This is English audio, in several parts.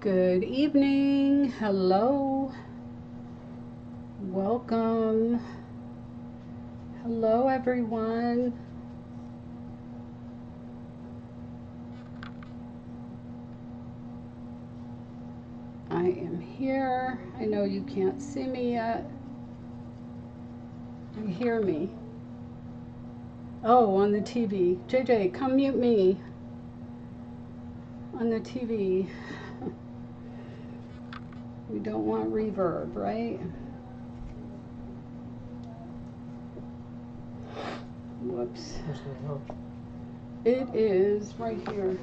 Good evening. Hello. Welcome. Hello, everyone. I am here. I know you can't see me yet. You hear me. Oh, on the TV. JJ, come mute me. On the TV. We don't want reverb, right? Whoops. It is right here.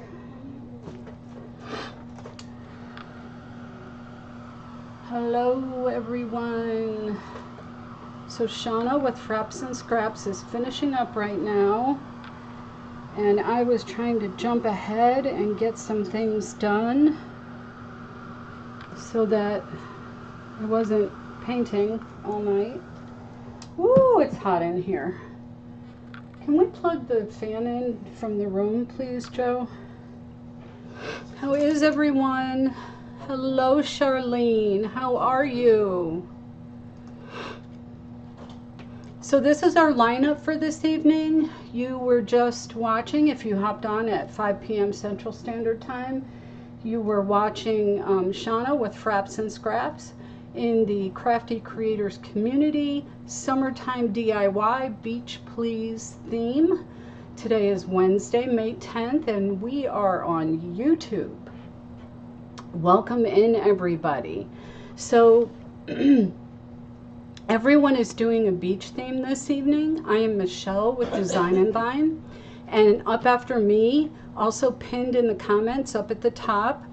Hello, everyone. So Shauna with Frapps Scraps is finishing up right now. And I was trying to jump ahead and get some things done so that I wasn't painting all night. Woo, it's hot in here. Can we plug the fan in from the room, please, Joe? How is everyone? Hello, Charlene. How are you? So this is our lineup for this evening. You were just watching, if you hopped on at 5 p.m. Central Standard Time, you were watching Shauna with Frapps Scraps in the Crafty Creators Community Summertime DIY Beach Please theme. Today is Wednesday, May 10th, and we are on YouTube. Welcome in, everybody. So everyone is doing a beach theme this evening. I am Michelle with Design&Vine, and up after me, also pinned in the comments up at the top,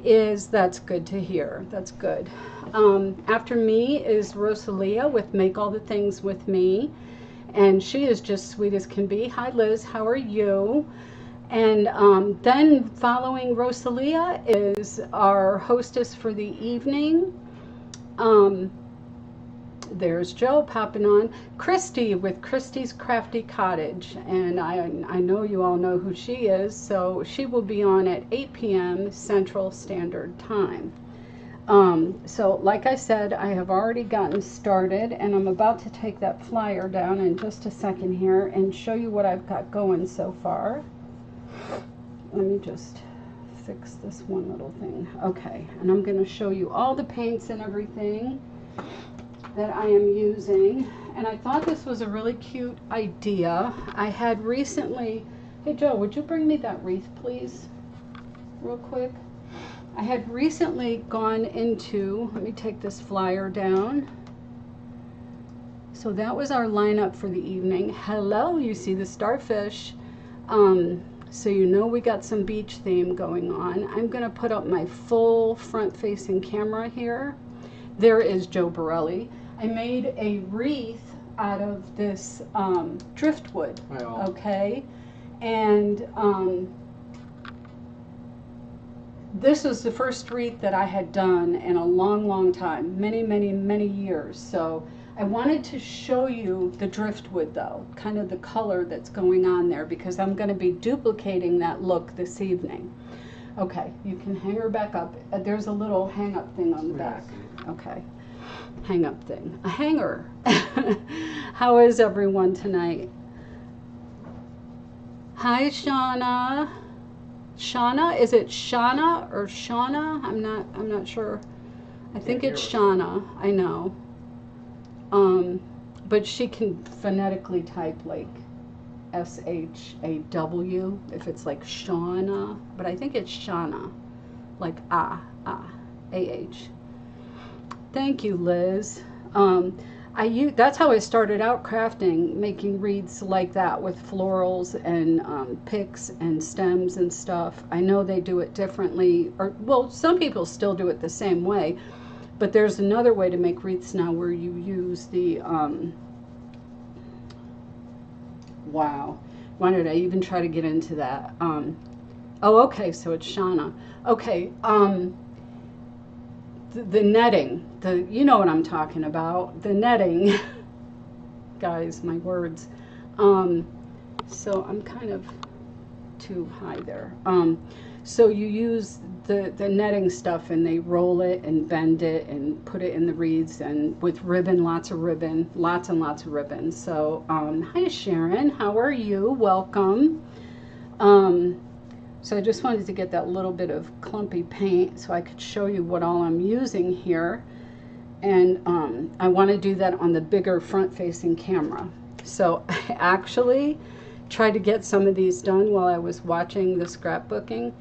is That's Good to Hear. That's good. After me is Rosa with Make All the Things With Me, and she is just sweet as can be. Hi Liz, how are you? And then following Rosa is our hostess for the evening. There's Joe popping on. Kristy with Kristy's Crafty Cottage. And I know you all know who she is, so she will be on at 8 p.m. Central Standard Time. So like I said, I have already gotten started, and I'm about to take that flyer down in just a second here and show you what I've got going so far. Let me just fix this one little thing. Okay, and I'm going to show you all the paints and everything that I am using. And I thought this was a really cute idea. I had recently, hey Joe, would you bring me that wreath please, real quick? I had recently gone into, let me take this flyer down. So that was our lineup for the evening. Hello, you see the starfish. So you know we got some beach theme going on. I'm gonna put up my full front-facing camera here. There is Joe Borelli. I made a wreath out of this driftwood, okay? And this was the first wreath that I had done in a long, long time, many years. So I wanted to show you the driftwood though, kind of the color that's going on there, because I'm going to be duplicating that look this evening. Okay, you can hang her back up. There's a little hang up thing on the back. Okay, hang up thing, a hanger. How is everyone tonight? Hi, Shauna. Shauna, is it Shauna or Shauna? I'm not sure. I think it's Shauna, I know. But she can phonetically type like S-H-A-W if it's like Shauna, but I think it's Shauna, like A-H. Thank you, Liz. That's how I started out crafting, making wreaths like that with florals and picks and stems and stuff. I know they do it differently, or well, some people still do it the same way, but there's another way to make wreaths now where you use the, wow, why did I even try to get into that? Oh, okay, so it's Shauna. Okay, the netting, you know what I'm talking about, the netting. Guys, my words. So I'm kind of too high there. So you use the netting stuff, and they roll it and bend it and put it in the wreaths, and with ribbon, lots and lots of ribbon. So hi Sharon, how are you? Welcome. So I just wanted to get that little bit of clumpy paint so I could show you what all I'm using here. And I want to do that on the bigger front-facing camera. So I actually tried to get some of these done while I was watching the scrapbooking.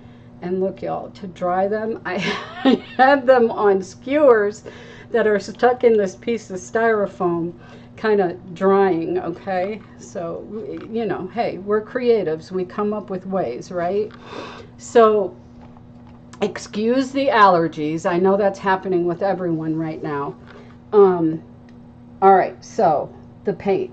And look, y'all, to dry them, I had them on skewers that are stuck in this piece of styrofoam, kind of drying, okay? So, you know, hey, we're creatives. We come up with ways, right? So, excuse the allergies. I know that's happening with everyone right now. All right, so the paint.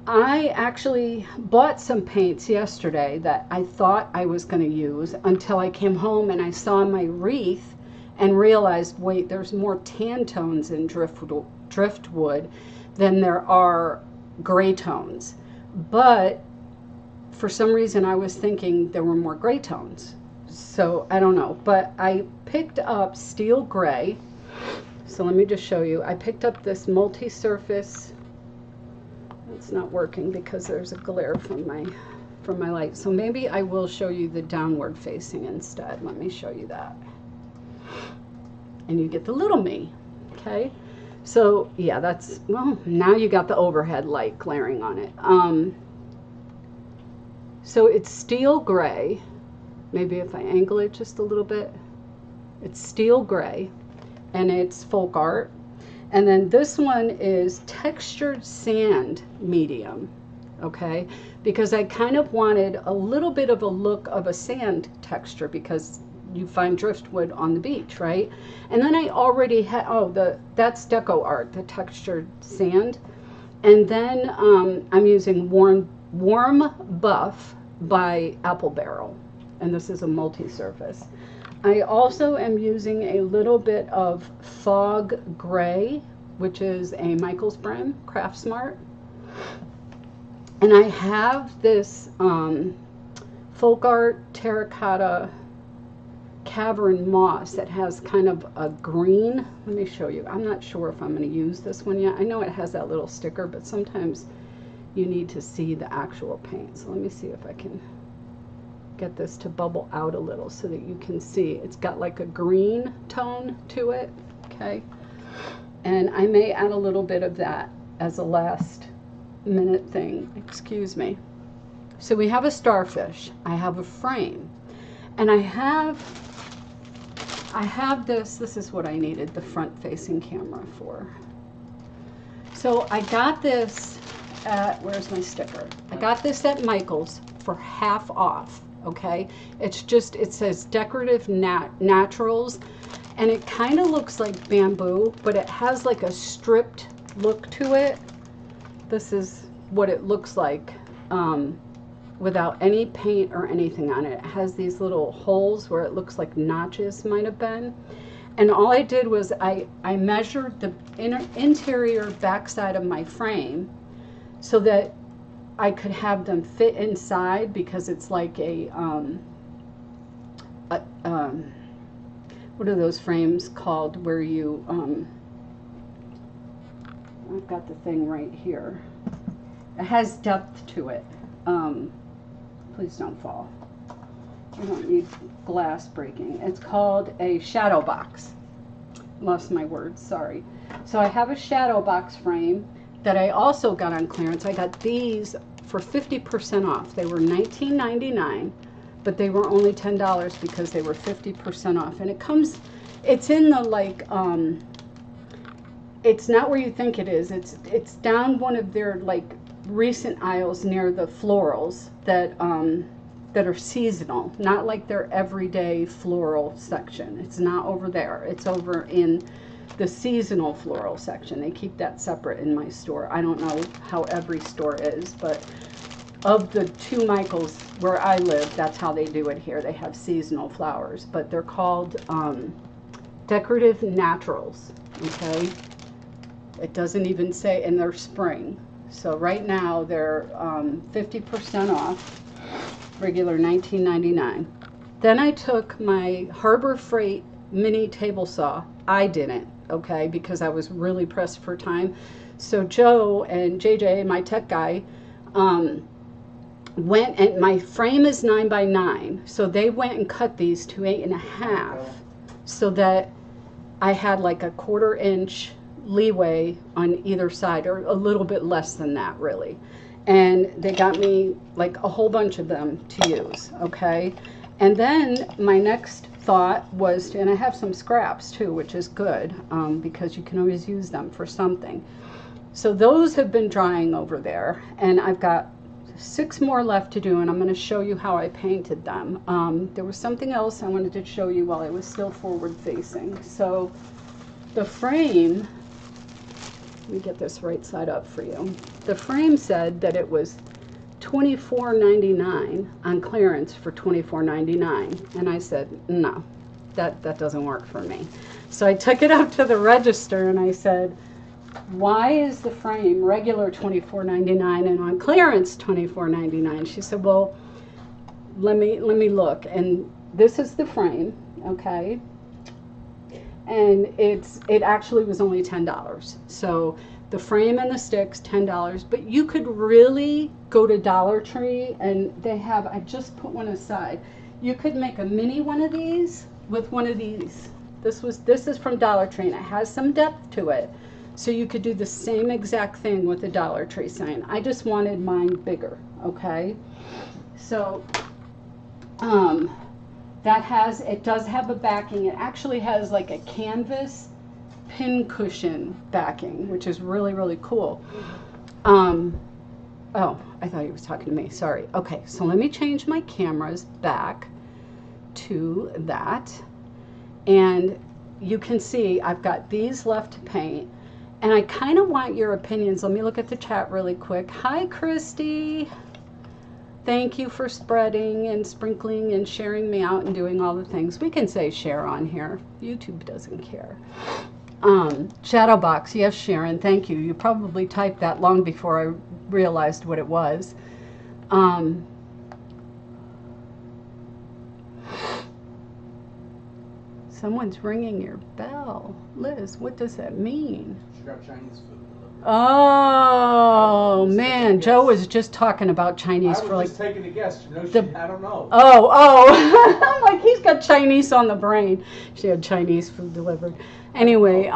I actually bought some paints yesterday that I thought I was going to use until I came home and I saw my wreath and realized, wait, there's more tan tones in driftwood than there are gray tones. But for some reason I was thinking there were more gray tones. So I don't know, but I picked up steel gray. So let me just show you. I picked up this multi-surface. It's not working because there's a glare from my light. So maybe I will show you the downward facing instead. Let me show you that. And you get the little me, okay? So yeah, that's, well, now you got the overhead light glaring on it. So it's steel gray. Maybe if I angle it just a little bit. It's steel gray and it's folk art. And then this one is textured sand medium, okay? Because I kind of wanted a little bit of a look of a sand texture because you find driftwood on the beach, right? And then I already had, that's deco art, the textured sand. And then I'm using Warm Buff by Apple Barrel. And this is a multi-surface. I also am using a little bit of Fog Gray, which is a Michael's Brim Craft Smart. And I have this folk art terracotta cavern moss that has kind of a green. Let me show you. I'm not sure if I'm going to use this one yet. I know it has that little sticker, but sometimes you need to see the actual paint. So let me see if I can get this to bubble out a little so that you can see. It's got like a green tone to it, okay? And I may add a little bit of that as a last minute thing, excuse me. So we have a starfish, I have a frame, and I have this is what I needed the front facing camera for. So I got this at, where's my sticker? I got this at Michael's for half off. Okay, it's just, it says decorative naturals, and it kind of looks like bamboo, but it has like a stripped look to it. This is what it looks like without any paint or anything on it. It has these little holes where it looks like notches might have been. And all I did was I measured the interior backside of my frame so that I could have them fit inside, because it's like a what are those frames called where you I've got the thing right here. It has depth to it. Please don't fall. I don't need glass breaking. It's called a shadow box. Lost my words, sorry. So I have a shadow box frame that I also got on clearance. I got these for 50% off. They were $19.99, but they were only $10 because they were 50% off. And it comes, it's in the like, it's not where you think it is. It's down one of their like recent aisles near the florals that that are seasonal, not like their everyday floral section. It's not over there. It's over in the seasonal floral section. They keep that separate in my store. I don't know how every store is, but of the two Michaels where I live, that's how they do it here. They have seasonal flowers, but they're called decorative naturals, okay? It doesn't even say, and they're spring. So right now they're 50% off, regular $19.99. Then I took my Harbor Freight mini table saw. I didn't, okay, because I was really pressed for time. So Joe and JJ, my tech guy, went, and my frame is 9x9, so they went and cut these to 8.5, so that I had like a 1/4 inch leeway on either side, or a little bit less than that really. And they got me like a whole bunch of them to use, okay? And then my next thought was, and I have some scraps too, which is good, because you can always use them for something. So those have been drying over there, and I've got 6 more left to do, and I'm going to show you how I painted them. There was something else I wanted to show you while I was still forward facing. So the frame, let me get this right side up for you. The frame said that it was $24.99 on clearance for $24.99, and I said no, that doesn't work for me. So I took it up to the register and I said, why is the frame regular $24.99 and on clearance $24.99? She said, well, let me look. And this is the frame, okay? And it actually was only $10. So the frame and the sticks, $10. But you could really go to Dollar Tree, and they have, I just put one aside. You could make a mini one of these with one of these. This is from Dollar Tree, and it has some depth to it. So you could do the same exact thing with the Dollar Tree sign. I just wanted mine bigger, okay? So it does have a backing. It actually has like a canvas pin cushion backing, which is really, really cool. Oh, I thought he was talking to me, sorry. Okay, so let me change my cameras back to that. And you can see I've got these left to paint. And I kind of want your opinions. Let me look at the chat really quick. Hi, Kristy. Thank you for spreading and sprinkling and sharing me out and doing all the things. We can say share on here. YouTube doesn't care. Shadowbox, yes, Sharon, thank you. You probably typed that long before I realized what it was. Someone's ringing your bell. Liz, what does that mean? She got Chinese food delivered. Oh, man. Joe was just talking about Chinese for like... I was just taking a guess. You know, I don't know. Oh. I'm like, he's got Chinese on the brain. She had Chinese food delivered. Anyway,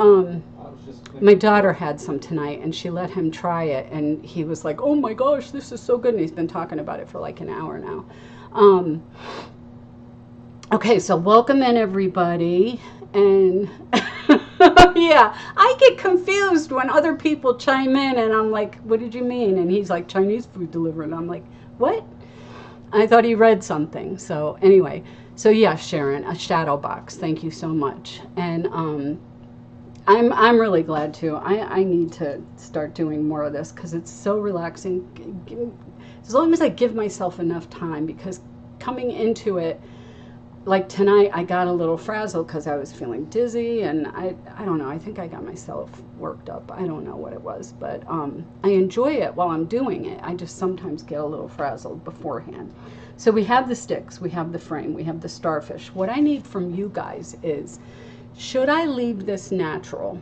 my daughter had some tonight, and she let him try it, and he was like, oh my gosh, this is so good. And he's been talking about it for like an hour now. Okay, so welcome in, everybody. And yeah, I get confused when other people chime in, and I'm like, what did you mean? And he's like, Chinese food delivered. And I'm like, what? I thought he read something. So anyway, so yeah, Sharon, a shadow box. Thank you so much. And I'm really glad to. I need to start doing more of this because it's so relaxing. As long as I give myself enough time, because coming into it, like tonight, I got a little frazzled because I was feeling dizzy, and I don't know, I think I got myself worked up. I don't know what it was, but I enjoy it while I'm doing it. I just sometimes get a little frazzled beforehand. So we have the sticks, we have the frame, we have the starfish. What I need from you guys is, should I leave this natural?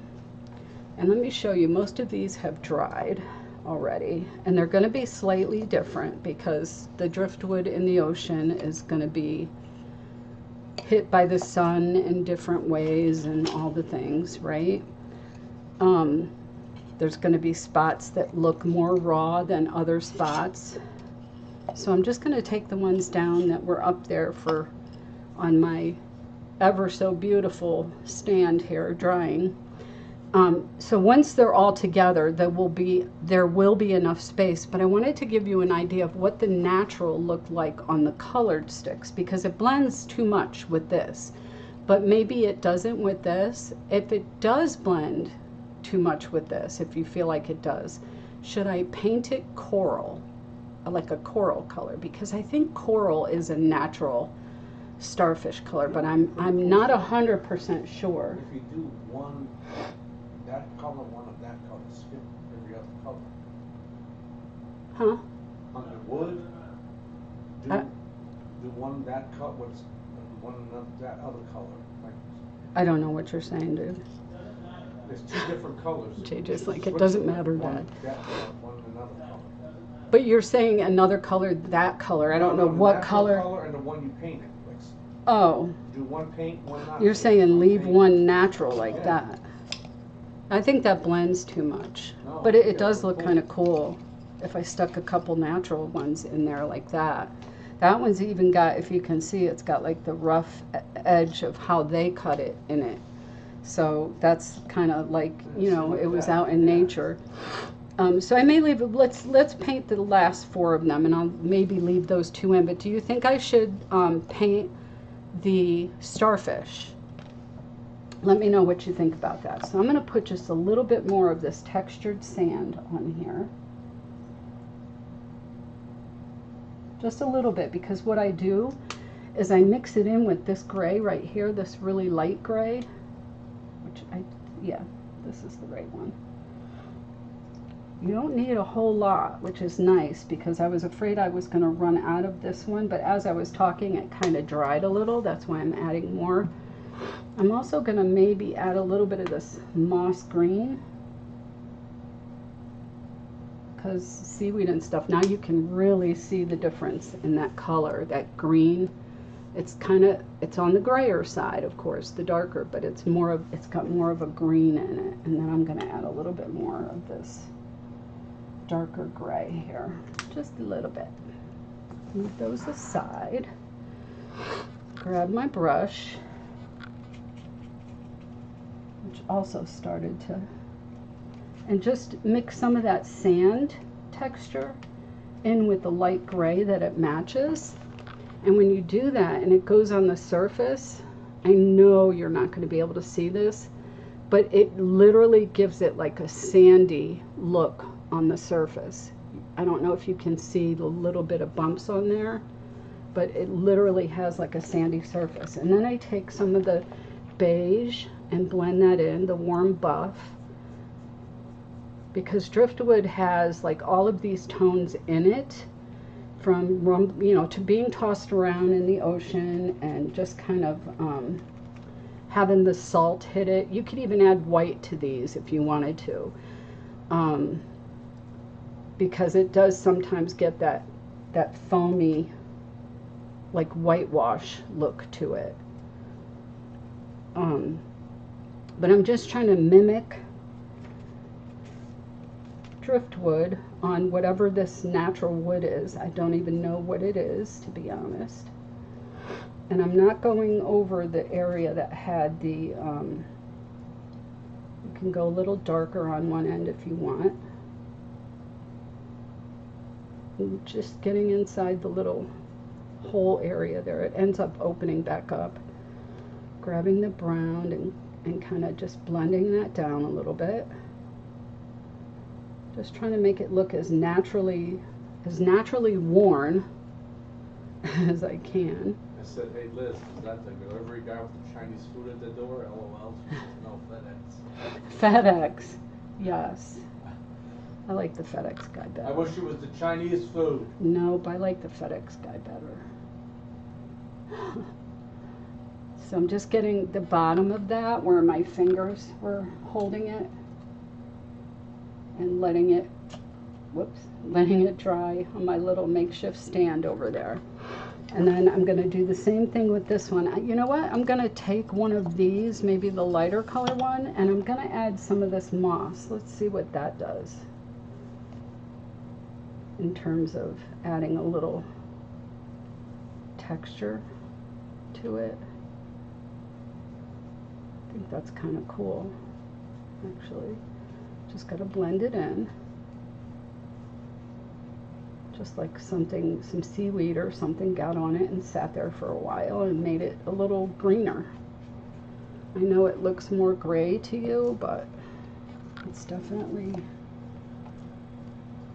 And let me show you, most of these have dried already, and they're going to be slightly different because the driftwood in the ocean is going to be hit by the sun in different ways and all the things, right? There's going to be spots that look more raw than other spots. So I'm just going to take the ones down that were up there on my ever so beautiful stand here drying. So once they're all together, there will be enough space, but I wanted to give you an idea of what the natural looked like on the colored sticks, because it blends too much with this, but maybe it doesn't with this. If it does blend too much with this, if you feel like it does, should I paint it coral, like a coral color? Because I think coral is a natural starfish color, but I'm not 100% sure. If you do one that color, one of that color, skip every other color. Huh? On the wood, do one that color, what's one another, that other color. Like, I don't know what you're saying, dude. there's two different colors. Jay just like, it Switch doesn't them, matter, one Dad. that color, one another color. But you're saying another color, that color. I don't know the what natural color. color and the one you painted. Like, Oh, do one paint, one not. you're saying leave paint. one natural like Yeah. that. I think that blends too much. No, But it yeah, does but look cool. kind of cool if I stuck a couple natural ones in there like that. That one's even got, if you can see, it's got like the rough edge of how they cut it in it. So that's kind of like, you know, it was out in nature. So I may leave it, let's paint the last 4 of them, and I'll maybe leave those 2 in. But do you think I should paint the starfish? Let me know what you think about that. So I'm going to put just a little bit more of this textured sand on here. Just a little bit, because what I do is I mix it in with this gray right here, this really light gray, which yeah, this is the right one. You don't need a whole lot, which is nice, because I was afraid I was going to run out of this one, but as I was talking it kind of dried a little. That's why I'm adding more. I'm also going to maybe add a little bit of this moss green, because seaweed and stuff, now you can really see the difference in that color, that green. It's on the grayer side, of course, the darker, but it's got more of a green in it. And then I'm going to add a little bit more of this darker gray here, just a little bit. Move those aside. Grab my brush, which also started to, and just mix some of that sand texture in with the light gray that it matches. And when you do that and it goes on the surface, I know you're not going to be able to see this, but it literally gives it like a sandy look on the surface. I don't know if you can see the little bit of bumps on there, but it literally has like a sandy surface. And then I take some of the beige and blend that in, the warm buff, because driftwood has like all of these tones in it, from, you know, to being tossed around in the ocean and just kind of having the salt hit it. You could even add white to these if you wanted to, because it does sometimes get that foamy, like whitewash look to it. But I'm just trying to mimic driftwood on whatever this natural wood is. I don't even know what it is, to be honest. And I'm not going over the area that had the, you can go a little darker on one end if you want. And just getting inside the little hole area there. It ends up opening back up. Grabbing the brown and kind of just blending that down a little bit. Just trying to make it look as naturally worn as I can. I said, hey Liz, is that the delivery guy with the Chinese food at the door? LOL. She said, no, FedEx. FedEx, yes. I like the FedEx guy better. I wish it was the Chinese food. Nope, I like the FedEx guy better. So I'm just getting the bottom of that where my fingers were holding it and letting it dry on my little makeshift stand over there. And then I'm going to do the same thing with this one. You know what? I'm going to take one of these, maybe the lighter color one, and I'm going to add some of this moss. Let's see what that does in terms of adding a little texture to it. I think that's kind of cool, actually. Just got to blend it in. Just like some seaweed or something got on it and sat there for a while and made it a little greener. I know it looks more gray to you, but it's definitely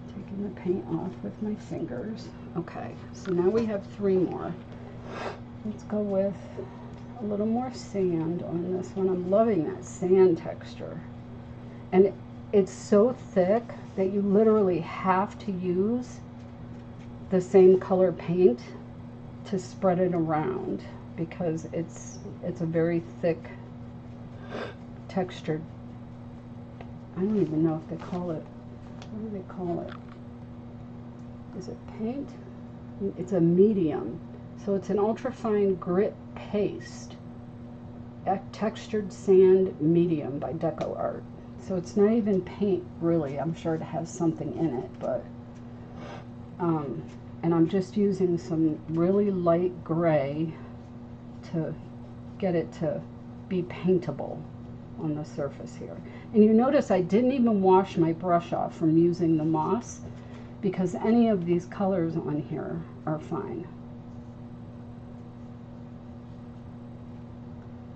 taking the paint off with my fingers. Okay, so now we have 3 more. Let's go with a little more sand on this one. I'm loving that sand texture. And it's so thick that you literally have to use the same color paint to spread it around. because it's a very thick textured, I don't even know if they call it, what do they call it? Is it paint? It's a medium. So it's an ultrafine grit paste, textured sand medium by Deco Art. So it's not even paint really. I'm sure it has something in it, but and I'm just using some really light gray to get it to be paintable on the surface here. And you notice I didn't even wash my brush off from using the moss, because any of these colors on here are fine.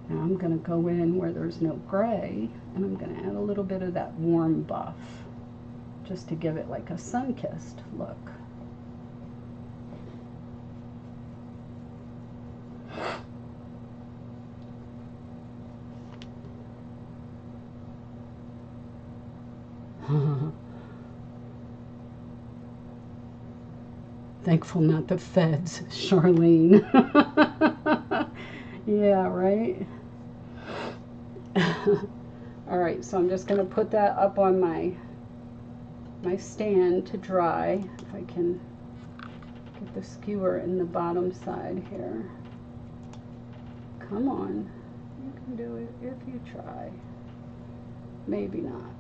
Now I'm going to go in where there's no gray, and I'm going to add a little bit of that warm buff, just to give it like a sun-kissed look. Thankful not the feds, Charlene. Yeah, right? All right, so I'm just going to put that up on my stand to dry. If I can get the skewer in the bottom side here. Come on, you can do it if you try. Maybe not.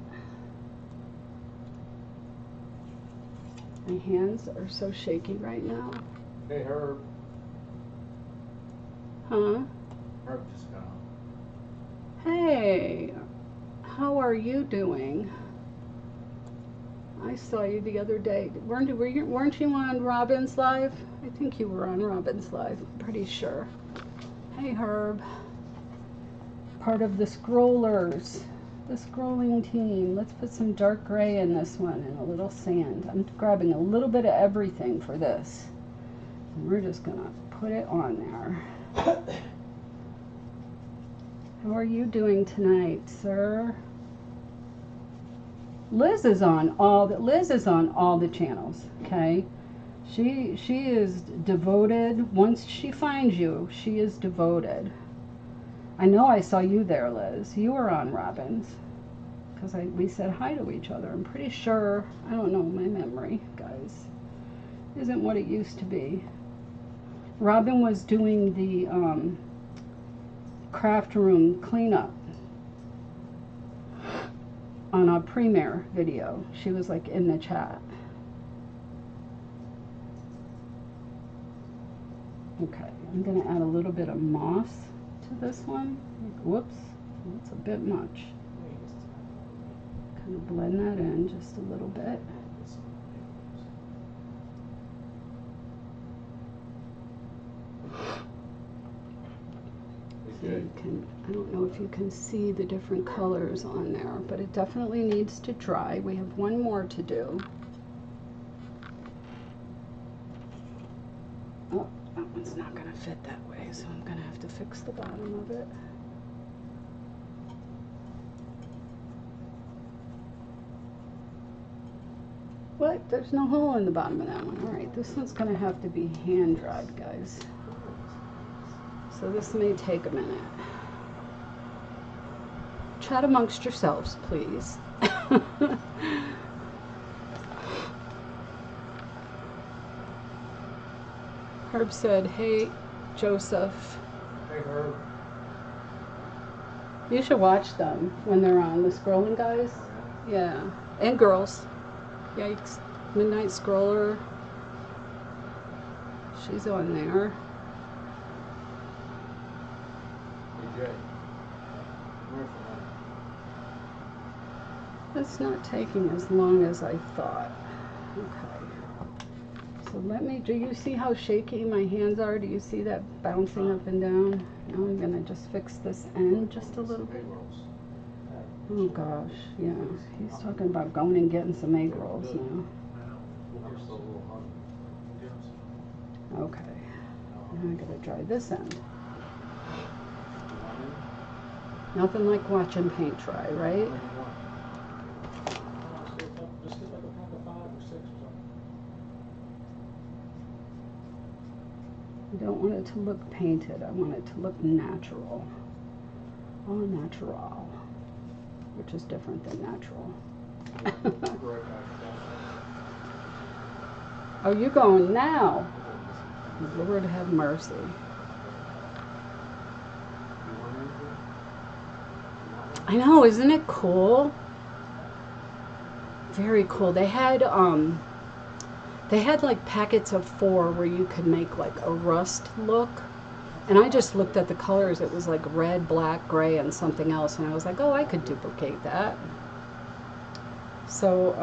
My hands are so shaky right now. Hey, Herb. Huh? Herb just got on. Hey, how are you doing? I saw you the other day. Weren't you on Robin's Live? I think you were on Robin's Live. I'm pretty sure. Hey, Herb. Part of the scrollers. The scrolling team. Let's put some dark gray in this one and a little sand. I'm grabbing a little bit of everything for this. And we're just gonna put it on there. How are you doing tonight, sir? Liz is on all the channels, okay? She is devoted. Once she finds you, she is devoted. I know I saw you there, Liz. You were on Robin's, because we said hi to each other. I'm pretty sure, I don't know, my memory, guys, isn't what it used to be. Robin was doing the craft room cleanup on a premiere video. She was like in the chat. Okay, I'm gonna add a little bit of moss to this one. Whoops, that's a bit much. Kind of blend that in just a little bit. So you can, I don't know if you can see the different colors on there, but it definitely needs to dry. We have one more to do. Oh, that one's not going to fit that way, so I'm going to have to fix the bottom of it. What? There's no hole in the bottom of that one. All right, this one's going to have to be hand dried, guys. So this may take a minute. Chat amongst yourselves, please. Herb said, hey, Joseph. Hey, Herb. You should watch them when they're on, the scrolling guys. Yeah, and girls. Yikes. Midnight Scroller. She's on there. Hey, That's not taking as long as I thought. Okay. So do you see how shaky my hands are? Do you see that bouncing up and down? Now I'm gonna just fix this end just a little bit. Oh gosh, yeah. He's talking about going and getting some egg rolls now. Okay. Now I gotta dry this end. Nothing like watching paint dry, right? Just get like a pack of 5 or 6 or something. I don't want it to look painted. I want it to look natural. Au natural, which is different than natural. Oh, you going now? Lord have mercy. I know, isn't it cool? Very cool. They had like packets of 4 where you could make like a rust look. And I just looked at the colors. It was like red, black, gray, and something else. And I was like, oh, I could duplicate that. So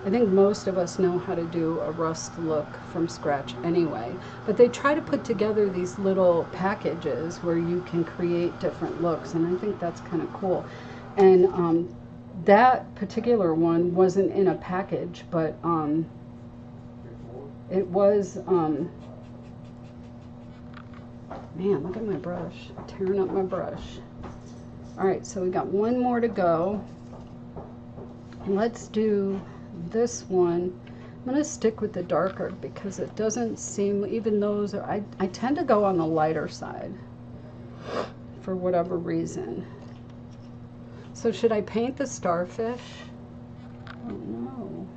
I think most of us know how to do a rust look from scratch anyway. But they try to put together these little packages where you can create different looks. And I think that's kind of cool. And that particular one wasn't in a package, but it was... Man, look at my brush. Tearing up my brush. Alright, so we got one more to go. Let's do this one. I'm going to stick with the darker because it doesn't seem, even those are, I tend to go on the lighter side for whatever reason. So should I paint the starfish? I don't know.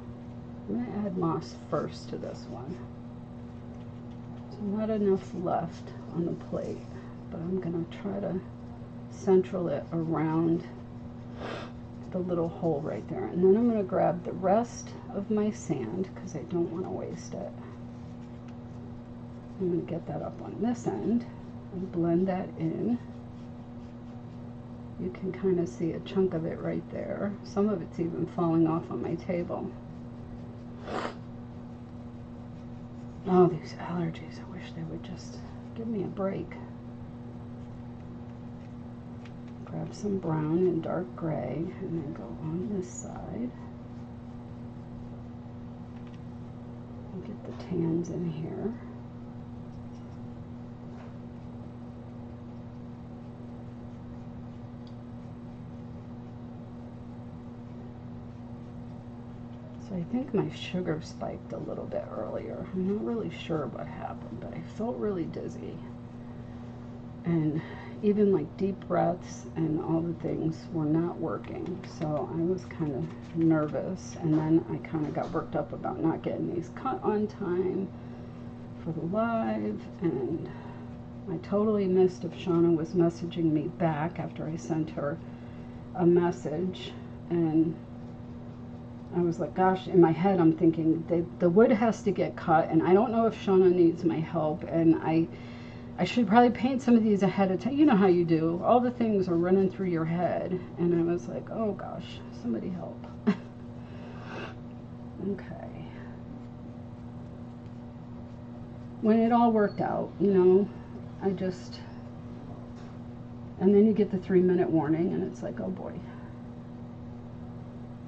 I'm going to add moss first to this one. Not enough left on the plate, but I'm going to try to central it around the little hole right there. And then I'm going to grab the rest of my sand because I don't want to waste it. I'm going to get that up on this end and blend that in. You can kind of see a chunk of it right there. Some of it's even falling off on my table. Oh, these allergies. I wish they would just give me a break. Grab some brown and dark gray and then go on this side. And get the tans in here. So I think my sugar spiked a little bit earlier. I'm not really sure what happened, but I felt really dizzy. And even like deep breaths and all the things were not working. So I was kind of nervous. And then I kind of got worked up about not getting these cut on time for the live. And I totally missed if Shauna was messaging me back after I sent her a message. And I was like, gosh, in my head, I'm thinking the wood has to get cut, and I don't know if Shauna needs my help, and I should probably paint some of these ahead of time. You know how you do. All the things are running through your head, and I was like, oh gosh, somebody help. Okay. When it all worked out, you know, I just, and then you get the 3-minute warning, and it's like, oh boy.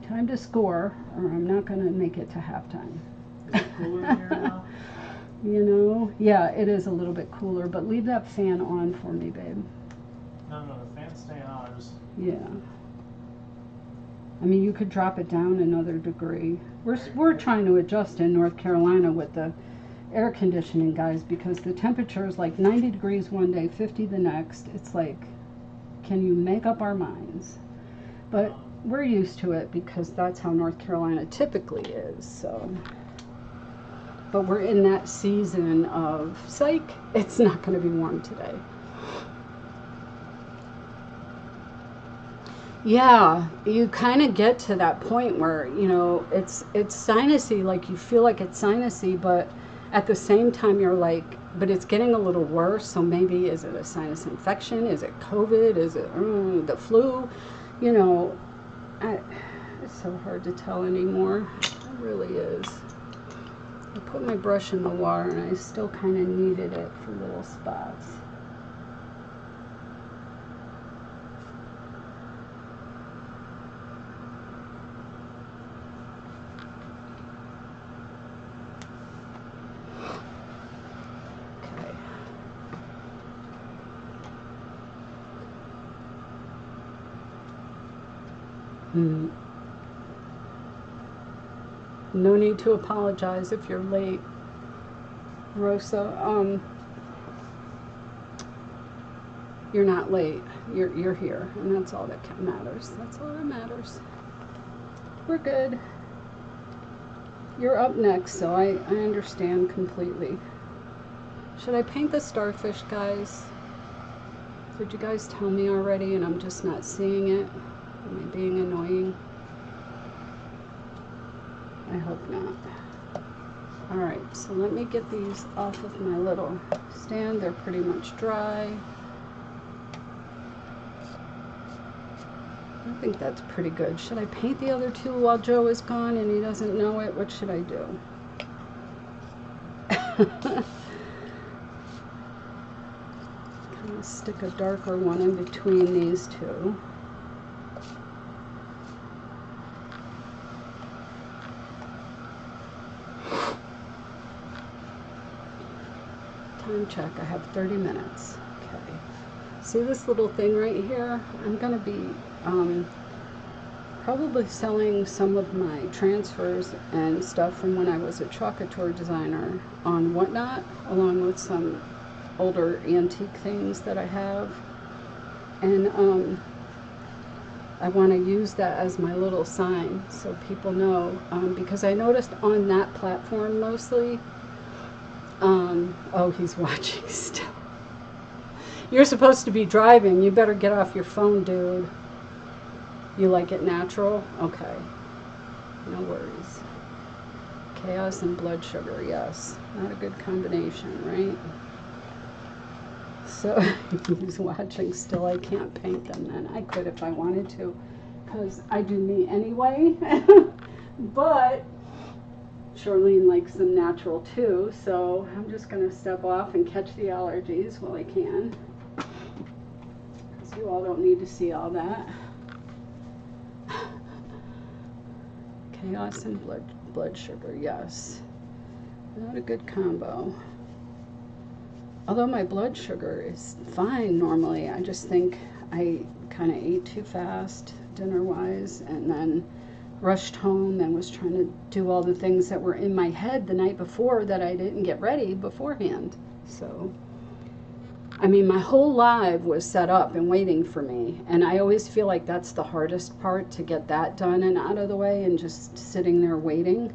Time to score, or I'm not going to make it to halftime. Is it cooler in here now? You know, yeah, it is a little bit cooler, but leave that fan on for me, babe. No, the fan's staying on. Yeah. I mean, you could drop it down another degree. We're trying to adjust in North Carolina with the air conditioning, guys, because the temperature is like 90 degrees one day, 50 the next. It's like, can you make up our minds? But we're used to it because that's how North Carolina typically is, so. But we're in that season of psych, it's not going to be warm today. Yeah, you kind of get to that point where, you know, it's sinusy, like you feel like it's sinusy, but at the same time you're like, but it's getting a little worse, so maybe is it a sinus infection? Is it COVID? Is it the flu? You know, it's so hard to tell anymore. It really is. I put my brush in the water and I still kind of kneaded it for little spots. Okay. No need to apologize if you're late. Rosa, you're not late. You're here, and that's all that matters. That's all that matters. We're good. You're up next, so I understand completely. Should I paint the starfish, guys? Did you guys tell me already and I'm just not seeing it? Am I being annoying? I hope not. Alright, so let me get these off of my little stand. They're pretty much dry. I think that's pretty good. Should I paint the other two while Joe is gone and he doesn't know it? What should I do? Kind of stick a darker one in between these two. Time check. I have 30 minutes. Okay. See this little thing right here? I'm going to be probably selling some of my transfers and stuff from when I was a chocolate tour designer on Whatnot, along with some older antique things that I have. And I want to use that as my little sign so people know, because I noticed on that platform mostly, oh, he's watching still. You're supposed to be driving. You better get off your phone, dude. You like it natural? Okay. No worries. Chaos and blood sugar, yes. Not a good combination, right? So, he's watching still. I can't paint them then. I could if I wanted to, because I do me anyway. But Charlene likes them natural too, so I'm just going to step off and catch the allergies while I can. Because you all don't need to see all that. Chaos and blood sugar, yes. Not a good combo. Although my blood sugar is fine normally, I just think I kind of ate too fast dinner-wise and then rushed home and was trying to do all the things that were in my head the night before that I didn't get ready beforehand. So, I mean, my whole live was set up and waiting for me, and I always feel like that's the hardest part, to get that done and out of the way and just sitting there waiting.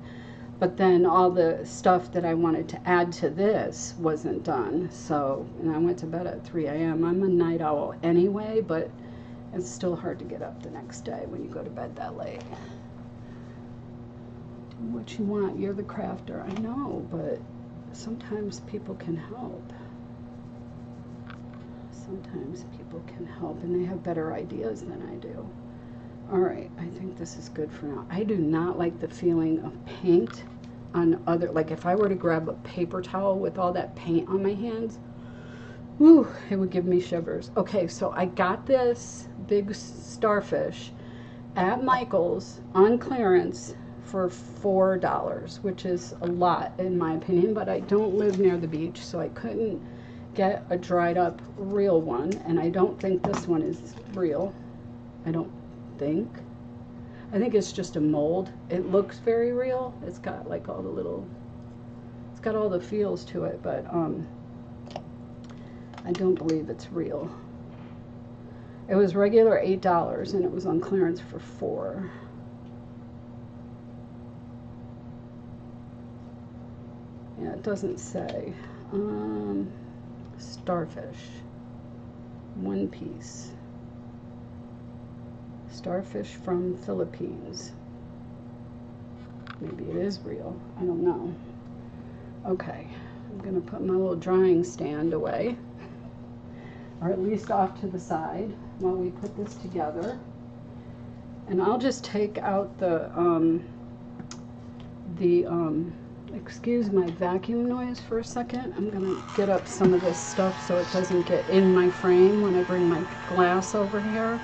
But then all the stuff that I wanted to add to this wasn't done. So, and I went to bed at 3 a.m. I'm a night owl anyway, but it's still hard to get up the next day when you go to bed that late. Do what you want. You're the crafter. I know, but sometimes people can help. Sometimes people can help, and they have better ideas than I do. All right, I think this is good for now. I do not like the feeling of paint on other, like if I were to grab a paper towel with all that paint on my hands, whew, it would give me shivers. Okay, so I got this big starfish at Michael's on clearance for $4, which is a lot in my opinion, but I don't live near the beach, so I couldn't get a dried up real one, and I don't think this one is real. I don't think. I think it's just a mold. It looks very real. It's got like all the little, it's got all the feels to it, but I don't believe it's real. It was regular $8 and it was on clearance for $4. Yeah, it doesn't say. Starfish, one piece. Starfish from Philippines. Maybe it is real. I don't know. Okay, I'm gonna put my little drying stand away, or at least off to the side while we put this together. And I'll just take out the excuse my vacuum noise for a second. I'm gonna get up some of this stuff so it doesn't get in my frame when I bring my glass over here.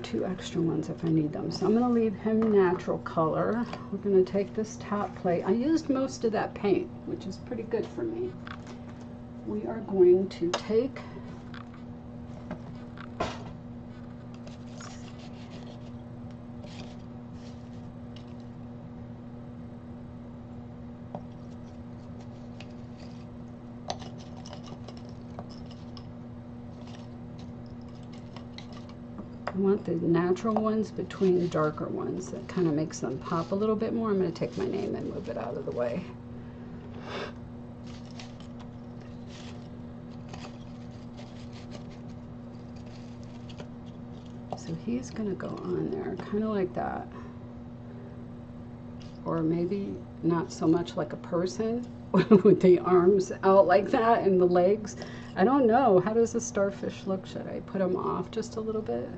Two extra ones if I need them. So I'm going to leave him natural color. We're going to take this top plate. I used most of that paint, which is pretty good for me. we are going to take I want the natural ones between darker ones. That kind of makes them pop a little bit more. I'm going to take my name and move it out of the way. So he's going to go on there, kind of like that. Or maybe not so much like a person with the arms out like that and the legs. I don't know. How does a starfish look? Should I put him off just a little bit?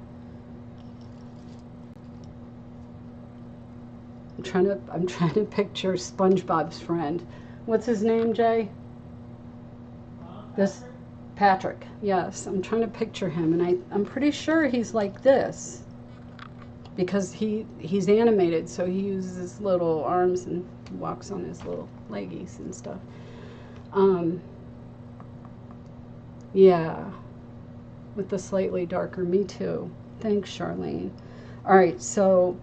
I'm trying to picture SpongeBob's friend. What's his name, Jay? This Patrick. Yes, I'm trying to picture him, and I'm pretty sure he's like this because he's animated, so he uses his little arms and walks on his little leggies and stuff. Yeah, with the slightly darker. Me too. Thanks, Charlene. All right, so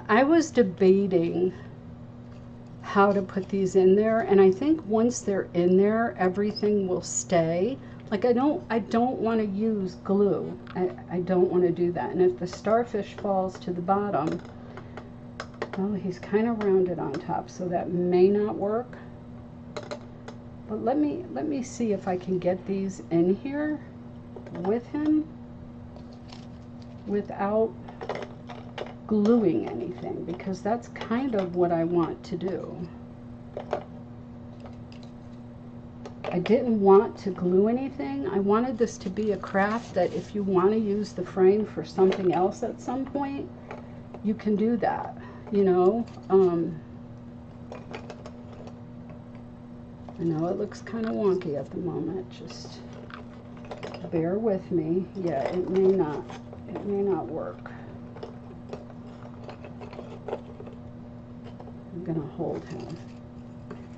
I was debating how to put these in there, and I think once they're in there, everything will stay. Like I don't want to use glue. I don't want to do that. And if the starfish falls to the bottom, well, he's kind of rounded on top, so that may not work. But let me see if I can get these in here with him without gluing anything, because that's kind of what I want to do. I didn't want to glue anything. I wanted this to be a craft that if you want to use the frame for something else at some point, you can do that, you know. I know it looks kind of wonky at the moment. Just bear with me. Yeah, it may not work. I'm gonna hold him.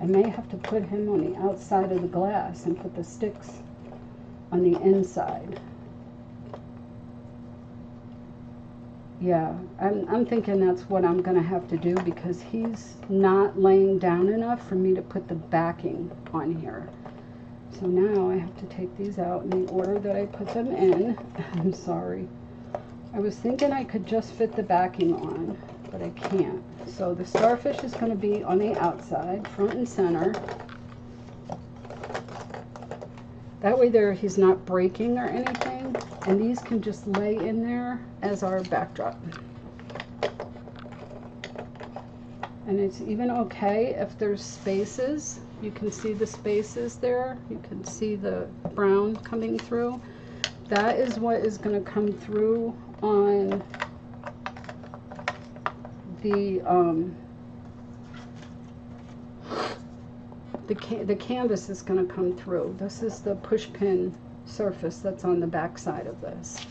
I may have to put him on the outside of the glass and put the sticks on the inside. Yeah, I'm thinking that's what I'm gonna have to do, because he's not laying down enough for me to put the backing on here. So now I have to take these out in the order that I put them in. I'm sorry. I was thinking I could just fit the backing on, but I can't. So the starfish is going to be on the outside, front and center. That way there he's not breaking or anything, and these can just lay in there as our backdrop. And it's even okay if there's spaces. You can see the spaces there. You can see the brown coming through. That is what is going to come through on the canvas is going to come through. This is the push pin surface that's on the back side of this.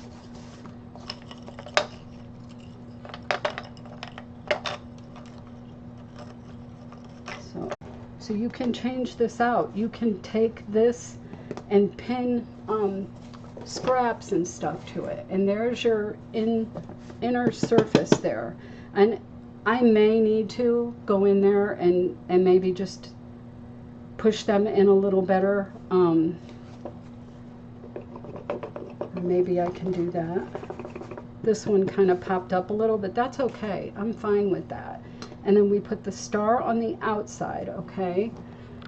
So you can change this out. You can take this and pin scraps and stuff to it, and there's your inner surface there. And I may need to go in there and maybe just push them in a little better. Maybe I can do that. This one kind of popped up a little, but that's okay. I'm fine with that. And then we put the star on the outside, okay?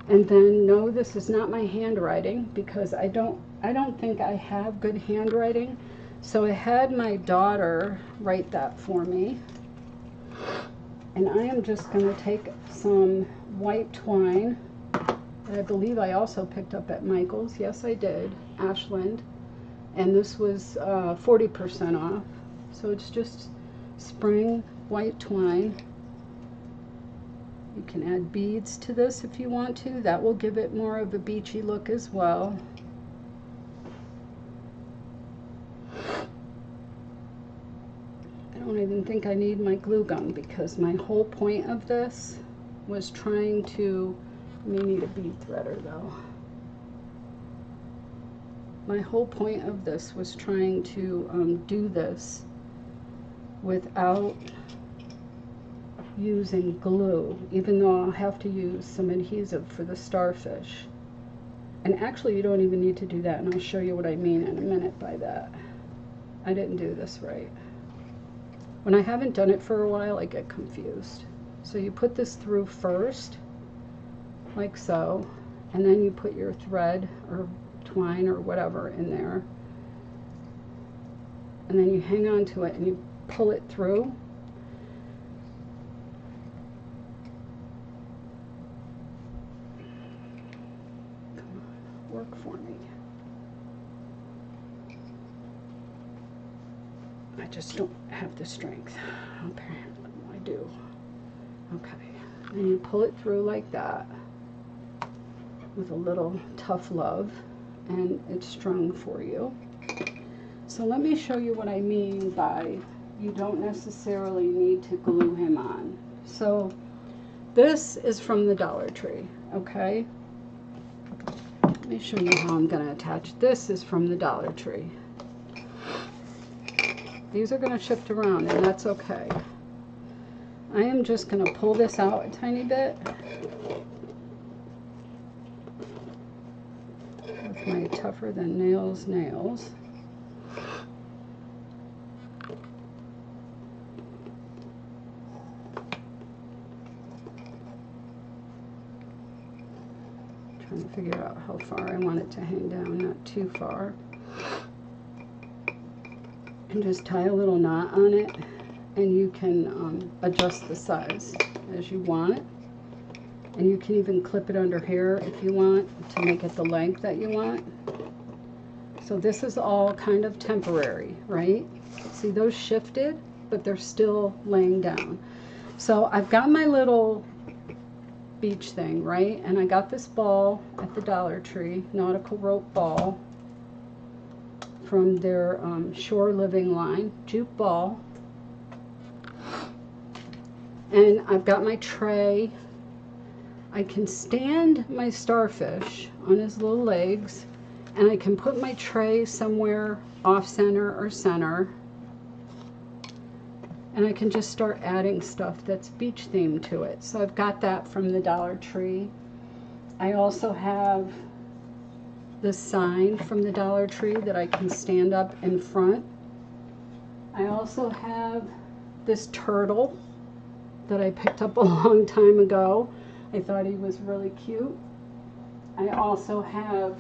And then, no, this is not my handwriting, because I don't think I have good handwriting. So I had my daughter write that for me. And I am just going to take some white twine that I believe I also picked up at Michael's. Yes, I did. Ashland. And this was 40% off. So it's just spring white twine. You can add beads to this if you want to. That will give it more of a beachy look as well. I don't even think I need my glue gun, because my whole point of this was trying to May need a bead threader though. My whole point of this was trying to do this without using glue, even though I'll have to use some adhesive for the starfish. And actually you don't even need to do that, and I'll show you what I mean in a minute by that. I didn't do this right. When I haven't done it for a while, I get confused. So you put this through first, like so, and then you put your thread or twine or whatever in there. And then you hang on to it and you pull it through. Come on, work for me. I just don't have the strength. Apparently I do. Okay, and you pull it through like that with a little tough love, and it's strung for you. So let me show you what I mean by you don't necessarily need to glue him on. So this is from the Dollar Tree, okay? Let me show you how I'm going to attach. This is from the Dollar Tree. These are going to shift around, and that's okay. I am just going to pull this out a tiny bit with my tougher than nails nails. Trying to figure out how far I want it to hang down, not too far. And just tie a little knot on it, and you can adjust the size as you want. And you can even clip it under here if you want to make it the length that you want. So this is all kind of temporary, right? See, those shifted, but they're still laying down. So I've got my little beach thing, right? And I got this ball at the Dollar Tree, nautical rope ball from their Shore Living line, jute ball. And I've got my tray. I can stand my starfish on his little legs, and I can put my tray somewhere off center or center, and I can just start adding stuff that's beach themed to it. So I've got that from the Dollar Tree. I also have this sign from the Dollar Tree that I can stand up in front. I also have this turtle that I picked up a long time ago. I thought he was really cute. I also have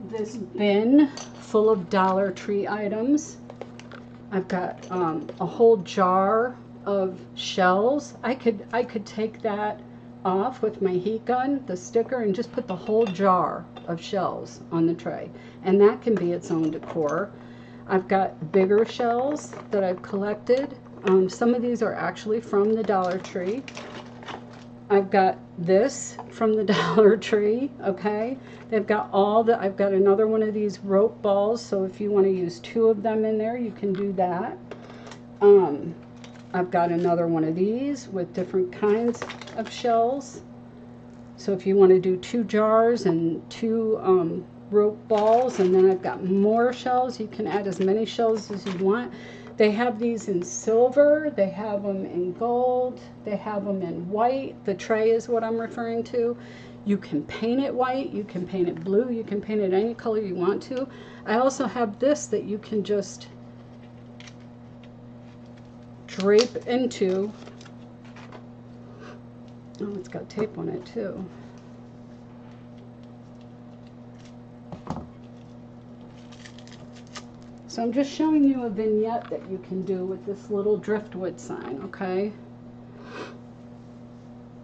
this bin full of Dollar Tree items. I've got a whole jar of shells. I could take that off with my heat gun, the sticker, and just put the whole jar of shells on the tray, and that can be its own decor. I've got bigger shells that I've collected. Some of these are actually from the Dollar Tree. I've got this from the Dollar Tree, okay? They've got I've got another one of these rope balls, so if you want to use 2 of them in there, you can do that. I've got another one of these with different kinds of shells. So if you want to do 2 jars and 2 rope balls, and then I've got more shells, you can add as many shells as you want. They have these in silver, they have them in gold, they have them in white. The tray is what I'm referring to. You can paint it white, you can paint it blue, you can paint it any color you want to. I also have this that you can just drape into. Oh, it's got tape on it too. So I'm just showing you a vignette that you can do with this little driftwood sign, okay?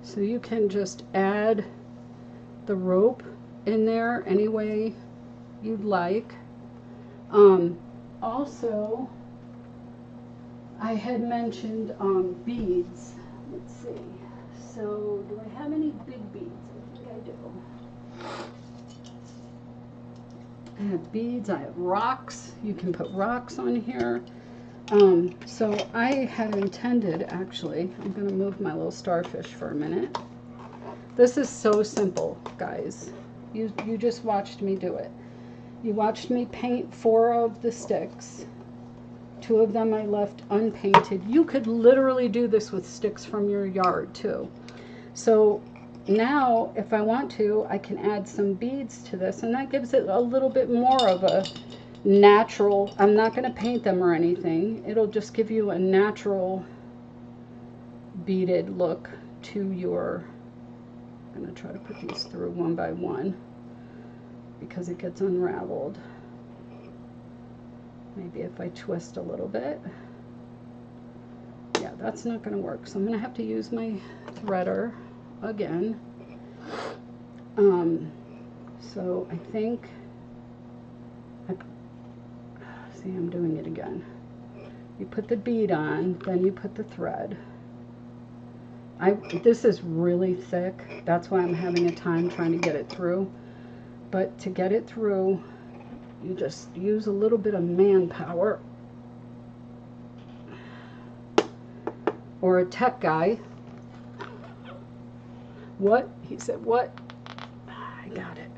So you can just add the rope in there any way you'd like. Also, I had mentioned beads. Let's see. So do I have any big beads? I think I do. I have beads, I have rocks. You can put rocks on here. So I had intended, actually, I'm going to move my little starfish for a minute. This is so simple, guys. You just watched me do it. You watched me paint 4 of the sticks. 2 of them I left unpainted. You could literally do this with sticks from your yard too. So now if I want to, I can add some beads to this, and that gives it a little bit more of a natural, I'm not going to paint them or anything. It'll just give you a natural beaded look to your, I'm going to try to put these through one by one because it gets unraveled. Maybe if I twist a little bit. Yeah, that's not going to work. So I'm going to have to use my threader again. So I think, see, I'm doing it again. You put the bead on, then you put the thread. This is really thick. That's why I'm having a time trying to get it through. But to get it through, you just use a little bit of manpower. Or a tech guy. What? He said, what? I got it.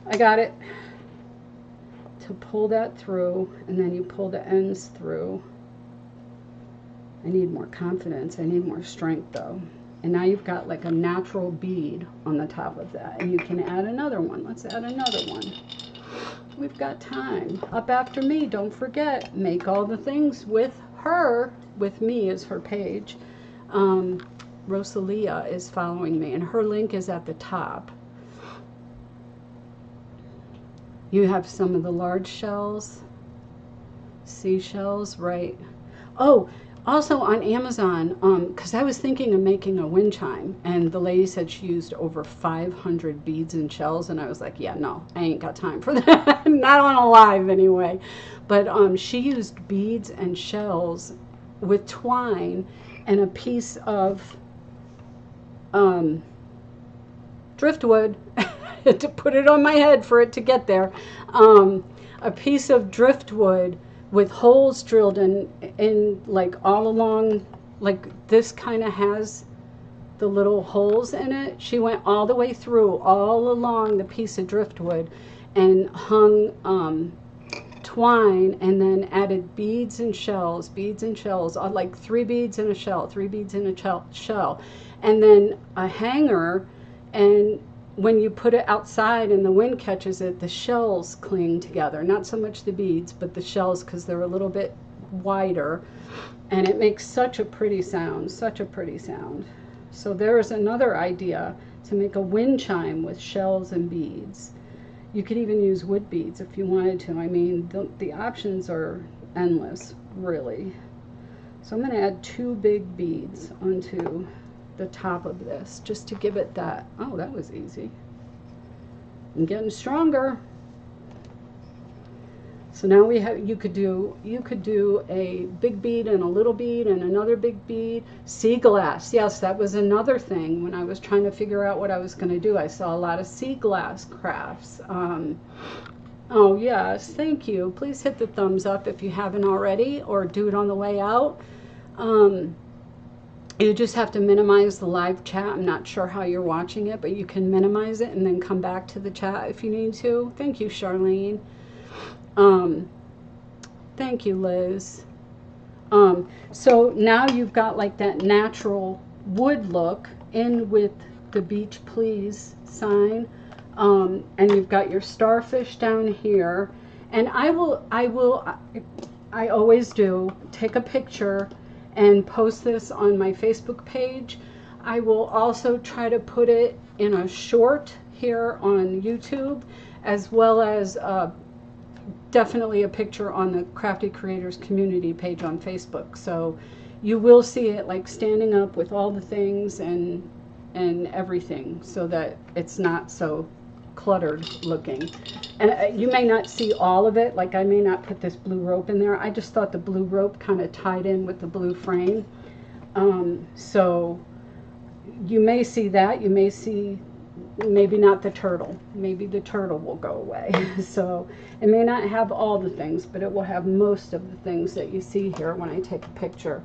I got it. To pull that through, and then you pull the ends through. I need more confidence. I need more strength though. And now you've got like a natural bead on the top of that. And you can add another one. Let's add another one. We've got time. Up after me, don't forget. Make all the things with her. With me is her page. Rosalia is following me, and her link is at the top. You have some of the large shells, seashells, right? Oh, also on Amazon, because I was thinking of making a wind chime, and the lady said she used over 500 beads and shells, and I was like, yeah, no, I ain't got time for that. Not on a live anyway. But she used beads and shells with twine and a piece of driftwood to put it on my head for it to get there. A piece of driftwood with holes drilled in like all along, like this kind of has the little holes in it. She went all the way through, all along the piece of driftwood, and hung twine, and then added beads and shells, like 3 beads in a shell, 3 beads in a shell, and then a hanger. And when you put it outside and the wind catches it, the shells cling together. Not so much the beads, but the shells, because they're a little bit wider. And it makes such a pretty sound, such a pretty sound. So there's another idea to make a wind chime with shells and beads. You could even use wood beads if you wanted to. I mean, the options are endless, really. So I'm going to add 2 big beads onto the top of this, just to give it that. Oh, that was easy. I'm getting stronger. So now we have, you could do a big bead and a little bead and another big bead. Sea glass, yes, that was another thing when I was trying to figure out what I was going to do. I saw a lot of sea glass crafts. Oh yes, thank you. Please hit the thumbs up if you haven't already, or do it on the way out. You just have to minimize the live chat. I'm not sure how you're watching it, but you can minimize it and then come back to the chat if you need to. Thank you, Charlene. Thank you, Liz. So now you've got like that natural wood look in with the beach please sign. And you've got your starfish down here. And I always do take a picture and post this on my Facebook page. I will also try to put it in a short here on YouTube, as well as definitely a picture on the Crafty Creators community page on Facebook. So you will see it like standing up with all the things and everything, so that it's not so cluttered looking. And you may not see all of it, like I may not put this blue rope in there. I just thought the blue rope kind of tied in with the blue frame. So you may see that. You may see maybe not the turtle. Maybe the turtle will go away. So it may not have all the things, but it will have most of the things that you see here when I take a picture.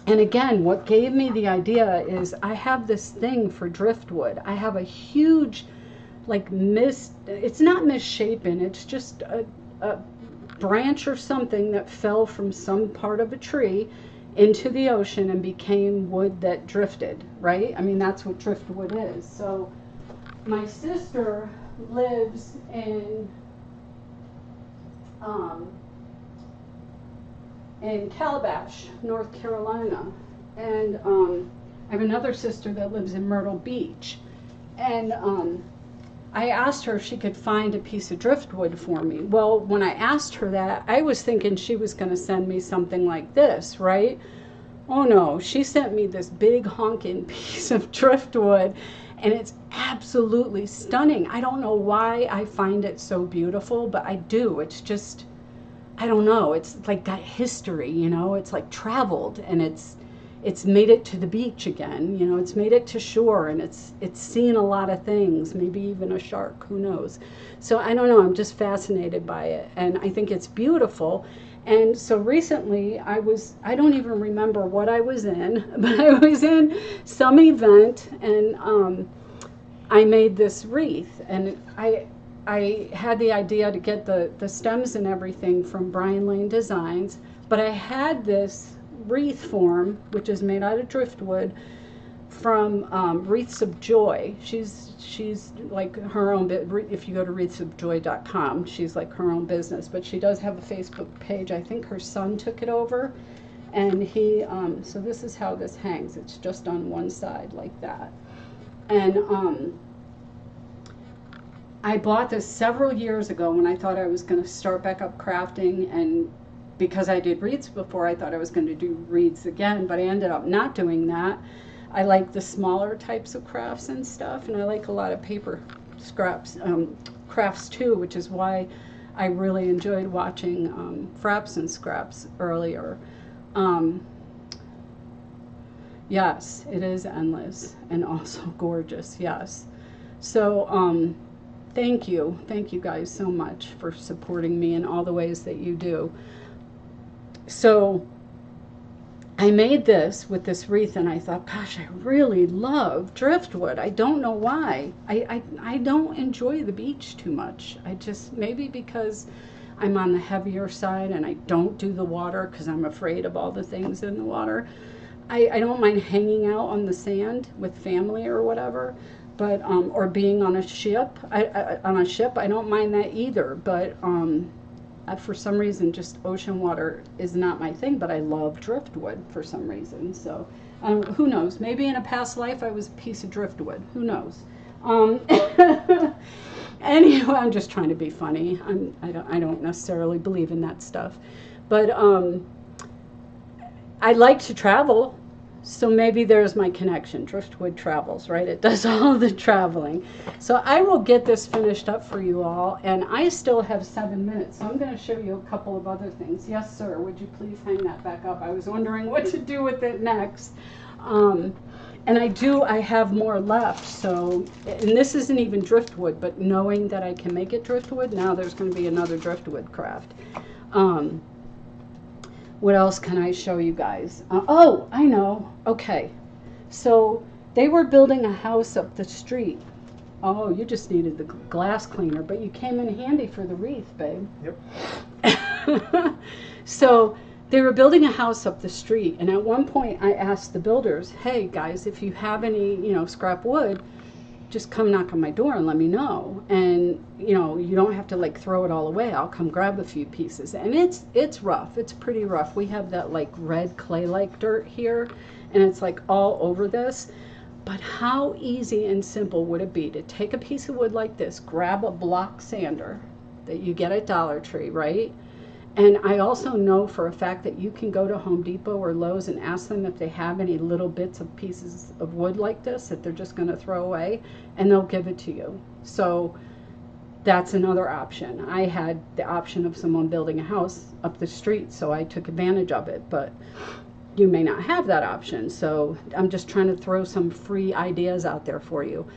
And again, what gave me the idea is I have this thing for driftwood. I have a huge, like, it's not misshapen, it's just a branch or something that fell from some part of a tree into the ocean and became wood that drifted, right? I mean, that's what driftwood is. So my sister lives in Calabash, North Carolina, and I have another sister that lives in Myrtle Beach, and I asked her if she could find a piece of driftwood for me. Well, when I asked her that, I was thinking she was going to send me something like this, right? Oh no, she sent me this big honking piece of driftwood, and it's absolutely stunning. I don't know why I find it so beautiful, but I do. It's just, I don't know, it's like got history, you know, it's like traveled, and it's made it to the beach again, you know, it's made it to shore, and it's seen a lot of things, maybe even a shark, who knows. So I don't know, I'm just fascinated by it, and I think it's beautiful. And so recently I don't even remember what I was in, but I was in some event, and I made this wreath, and I had the idea to get the stems and everything from Brian Lane Designs, but I had this wreath form, which is made out of driftwood, from Wreaths of Joy. She's like her own, if you go to wreathsofjoy.com, she's like her own business, but she does have a Facebook page. I think her son took it over, and he, so this is how this hangs. It's just on one side like that. And I bought this several years ago when I thought I was going to start back up crafting, and because I did wreaths before, I thought I was going to do wreaths again, but I ended up not doing that. I like the smaller types of crafts and stuff, and I like a lot of paper scraps, crafts too, which is why I really enjoyed watching Frapps Scraps earlier. Yes, it is endless and also gorgeous, yes. So thank you guys so much for supporting me in all the ways that you do. So I made this with this wreath, and I thought, gosh, I really love driftwood. I don't know why. I don't enjoy the beach too much. I just, maybe because I'm on the heavier side and I don't do the water because I'm afraid of all the things in the water. I don't mind hanging out on the sand with family or whatever, but or being on a ship. I don't mind that either, but for some reason, just ocean water is not my thing, but I love driftwood for some reason. So who knows? Maybe in a past life I was a piece of driftwood. Who knows? Anyway, I'm just trying to be funny. I don't necessarily believe in that stuff, but I like to travel. So maybe there's my connection. Driftwood travels, right? It does all the traveling. So I will get this finished up for you all, and I still have 7 minutes, so I'm going to show you a couple of other things. Yes, sir, would you please hang that back up? I was wondering what to do with it next. And I have more left, so, and this isn't even driftwood, but knowing that I can make it driftwood, now there's going to be another driftwood craft. What else can I show you guys? Oh, I know. Okay. So they were building a house up the street. Oh, you just needed the glass cleaner, but you came in handy for the wreath, babe. Yep. So they were building a house up the street, and at one point I asked the builders, hey guys, if you have any, scrap wood, just come knock on my door and let me know. And you don't have to like throw it all away. I'll come grab a few pieces. And it's rough. It's pretty rough. We have that like red clay like dirt here, and it's like all over this. But how easy and simple would it be to take a piece of wood like this, grab a block sander that you get at Dollar Tree, right? And I also know for a fact that you can go to Home Depot or Lowe's and ask them if they have any little bits of pieces of wood like this that they're just going to throw away, and they'll give it to you. So that's another option. I had the option of someone building a house up the street, so I took advantage of it, but you may not have that option. So I'm just trying to throw some free ideas out there for you.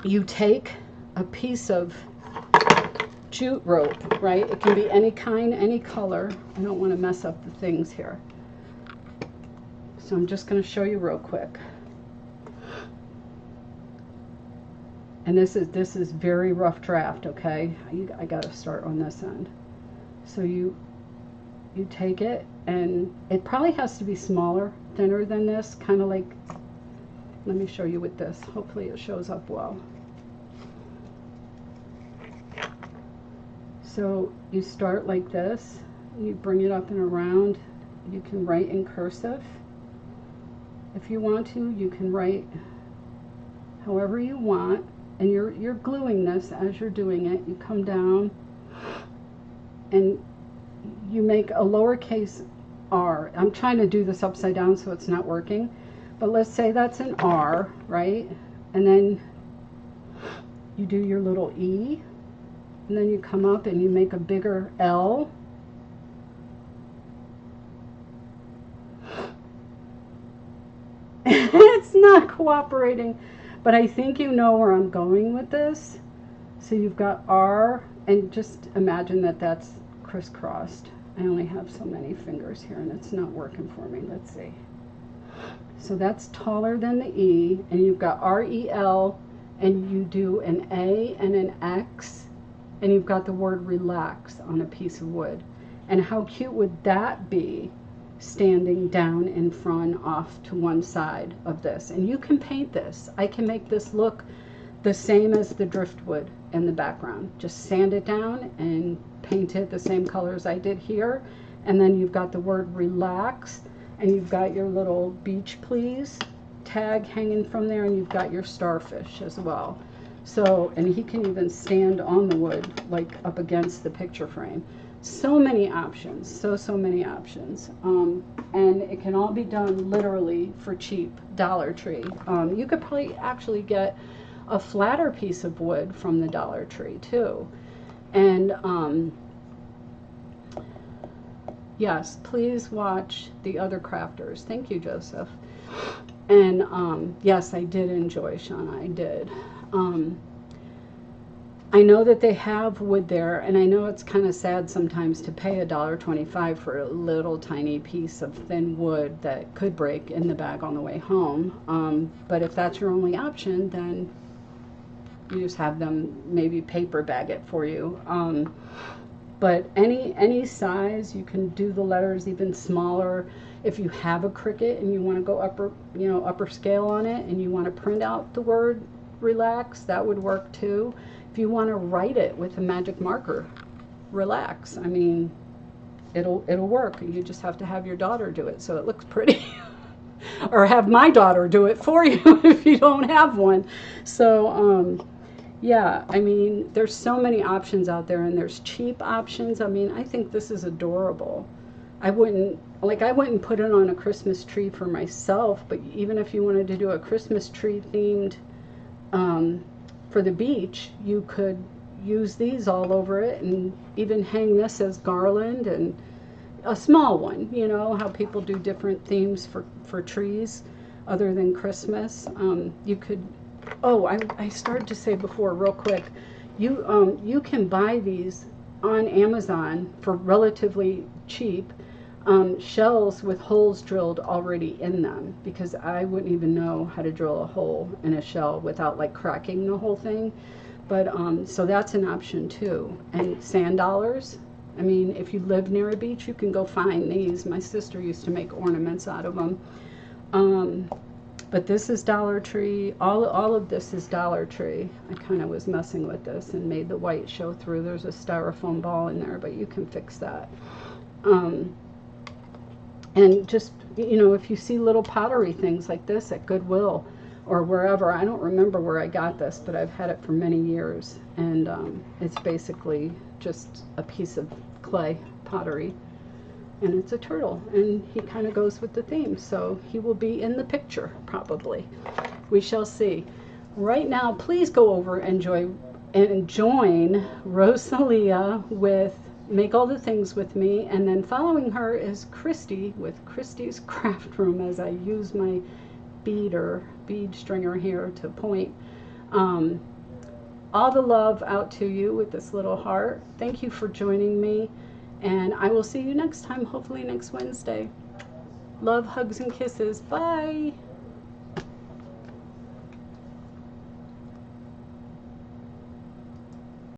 You take a piece of jute rope, right? It can be any kind, any color. I don't want to mess up the things here. So I'm just going to show you real quick. And this is very rough draft, okay? I got to start on this end. So you take it, and it probably has to be smaller, thinner than this, kind of like, let me show you with this. Hopefully it shows up well. So you start like this, you bring it up and around. You can write in cursive. If you want to, you can write however you want, and you're gluing this as you're doing it. You come down and you make a lowercase r. I'm trying to do this upside down so it's not working, but let's say that's an R, right? And then you do your little E, and then you come up and you make a bigger L. It's not cooperating, but I think you know where I'm going with this. So you've got R, and just imagine that that's crisscrossed. I only have so many fingers here and it's not working for me. Let's see. So that's taller than the E, and you've got R-E-L, and you do an A and an X, and you've got the word relax on a piece of wood. And how cute would that be, standing down in front off to one side of this? And you can paint this. I can make this look the same as the driftwood in the background. Just sand it down and paint it the same colors I did here. And then you've got the word relax, and you've got your little beach please tag hanging from there, and you've got your starfish as well. So, and he can even stand on the wood, like up against the picture frame. So many options, so many options. And it can all be done literally for cheap, Dollar Tree. You could probably actually get a flatter piece of wood from the Dollar Tree too. And yes, please watch the other crafters. Thank you, Joseph. And yes, I did enjoy, Shauna, I did. I know that they have wood there, and I know it's kind of sad sometimes to pay $1.25 for a little tiny piece of thin wood that could break in the bag on the way home. But if that's your only option, then you just have them maybe paper bag it for you. But any size, you can do the letters even smaller. If you have a Cricut and you want to go upper scale on it, and you want to print out the word relax, that would work too. If you want to write it with a magic marker, relax, I mean, it'll work. You just have to have your daughter do it so it looks pretty. Or have my daughter do it for you if you don't have one. So yeah, I mean, there's so many options out there, and there's cheap options. I mean, I think this is adorable. I wouldn't put it on a Christmas tree for myself, but even if you wanted to do a Christmas tree themed for the beach, you could use these all over it, and even hang this as garland, and a small one, you know how people do different themes for trees other than Christmas. You could, oh, I started to say before real quick, you can buy these on Amazon for relatively cheap, shells with holes drilled already in them, because I wouldn't even know how to drill a hole in a shell without like cracking the whole thing. But so that's an option too. And sand dollars, I mean, if you live near a beach, you can go find these. My sister used to make ornaments out of them. But this is Dollar Tree. All of this is Dollar Tree. I kind of was messing with this and made the white show through. There's a styrofoam ball in there, but you can fix that. And just, you know, if you see little pottery things like this at Goodwill or wherever, I don't remember where I got this, but I've had it for many years. And it's basically just a piece of clay pottery. And it's a turtle, and he kind of goes with the theme. So he will be in the picture, probably. We shall see. Right now, please go over and join Rosalia with Make All the Things with me, and then following her is Kristy with Kristy's Craft Room, as I use my bead stringer here to point. All the love out to you with this little heart. Thank you for joining me, and I will see you next time, hopefully next Wednesday. Love, hugs, and kisses. Bye.